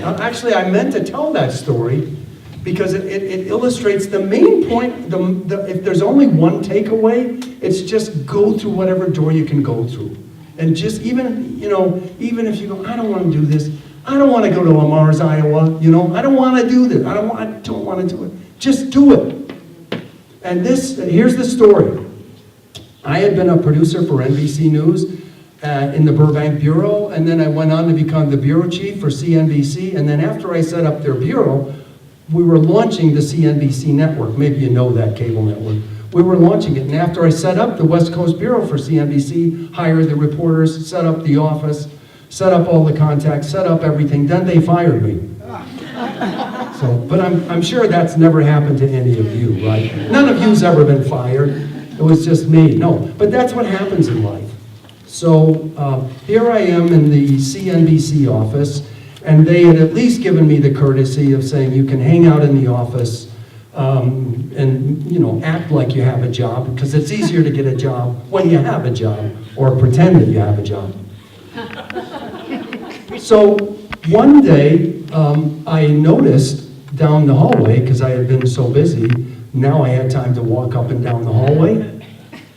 Actually, I meant to tell that story because it illustrates the main point. If there's only one takeaway, it's just go through whatever door you can go through. And just even if you go, I don't want to do this. I don't want to go to Lamar's, Iowa. I don't want to do this. I don't want to do it. Just do it. And here's the story. I had been a producer for NBC News in the Burbank Bureau, and then I went on to become the bureau chief for CNBC, and then after I set up their bureau, we were launching the CNBC network. Maybe you know that cable network. We were launching it, and after I set up the West Coast Bureau for CNBC, hired the reporters, set up the office, set up all the contacts, set up everything, then they fired me. But I'm sure that's never happened to any of you, right? None of you's ever been fired. It was just me. No, but that's what happens in life. So here I am in the CNBC office, and they had at least given me the courtesy of saying you can hang out in the office and act like you have a job, because it's easier to get a job when you have a job, or pretend that you have a job. So one day I noticed down the hallway, because I had been so busy, now I had time to walk up and down the hallway,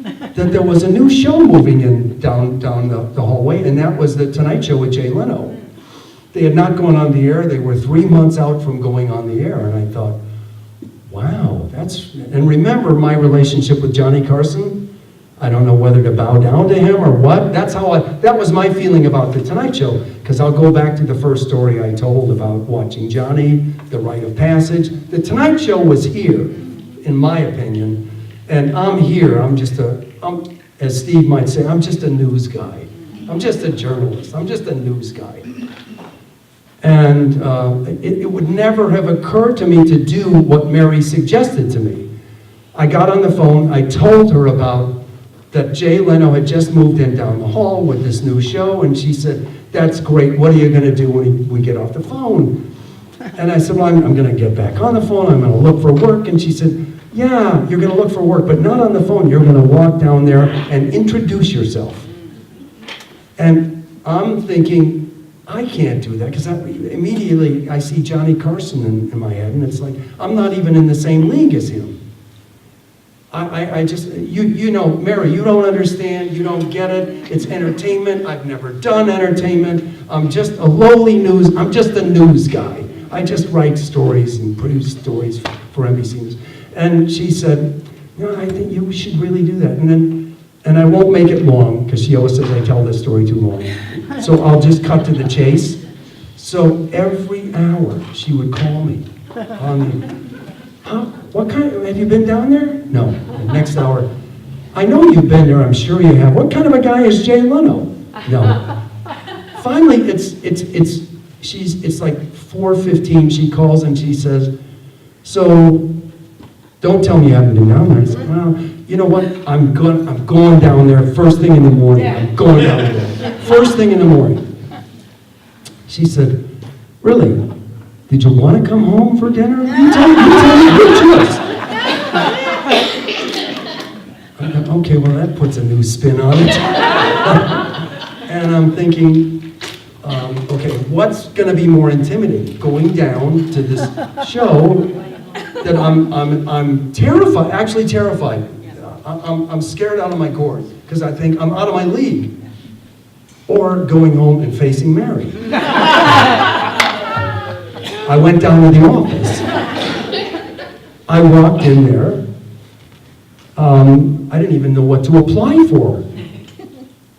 that there was a new show moving in down the hallway, and that was the Tonight Show with Jay Leno. They had not gone on the air. They were 3 months out from going on the air, and I thought, wow, and remember my relationship with Johnny Carson? I don't know whether to bow down to him or what. That was my feeling about the Tonight Show, because I'll go back to the first story I told about watching Johnny, the rite of passage. The Tonight Show was here, in my opinion, and I'm here. As Steve might say, I'm just a news guy. I'm just a journalist. I'm just a news guy. And it would never have occurred to me to do what Mary suggested to me. I got on the phone. I told her about that Jay Leno had just moved in down the hall with this new show, and she said, that's great. What are you going to do when we get off the phone? And I said, well, I'm going to get back on the phone. I'm going to look for work. And she said, yeah, you're going to look for work, but not on the phone. You're going to walk down there and introduce yourself. And I'm thinking, I can't do that, because immediately I see Johnny Carson in my head, and it's like, I'm not even in the same league as him. I just, Mary, you don't understand, you don't get it, it's entertainment, I've never done entertainment, I'm just a news guy. I just write stories and produce stories for NBC News. And she said, I think you should really do that. And I won't make it long, because she always says I tell this story too long. So I'll just cut to the chase. So every hour she would call me. Have you been down there? No. The next hour, I know you've been there, I'm sure you have. What kind of a guy is Jay Leno? No. Finally, it's like 4:15, she calls and she says, so don't tell me you haven't been down there. I said, well, you know what? I'm going down there first thing in the morning. I'm going down there. First thing in the morning. She said, really? Did you want to come home for dinner? You tell me your choice. I'm like, okay, well, that puts a new spin on it. And I'm thinking, okay, what's going to be more intimidating? Going down to this show that I'm terrified, actually terrified. I'm scared out of my gourd, because I think I'm out of my league. Or going home and facing Mary. I went down to the office. I walked in there. I didn't even know what to apply for.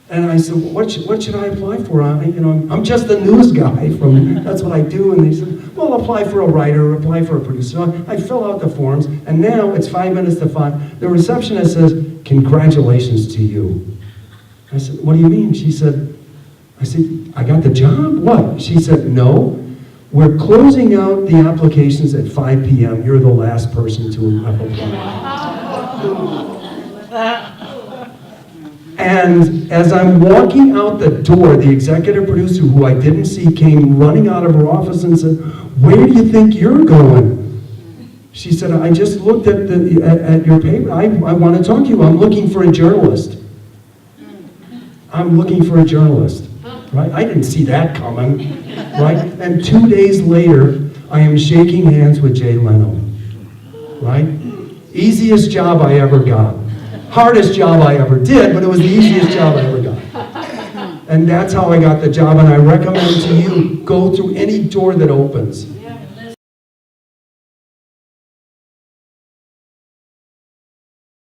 And I said, what should I apply for? I'm just a news guy. That's what I do. And they said, well, apply for a writer, apply for a producer. I fill out the forms, and now it's 5 minutes to 5. The receptionist says, congratulations to you. I said, what do you mean? I said, I got the job? What? She said, no. We're closing out the applications at 5 p.m. You're the last person to have applied. And as I'm walking out the door, the executive producer, who I didn't see, came running out of her office and said, where do you think you're going? She said, I just looked at your paper. I want to talk to you. I'm looking for a journalist. I'm looking for a journalist. right? I didn't see that coming, right? And 2 days later, I am shaking hands with Jay Leno, right? Easiest job I ever got. Hardest job I ever did, but it was the easiest job I ever got. And that's how I got the job, and I recommend to you, go through any door that opens.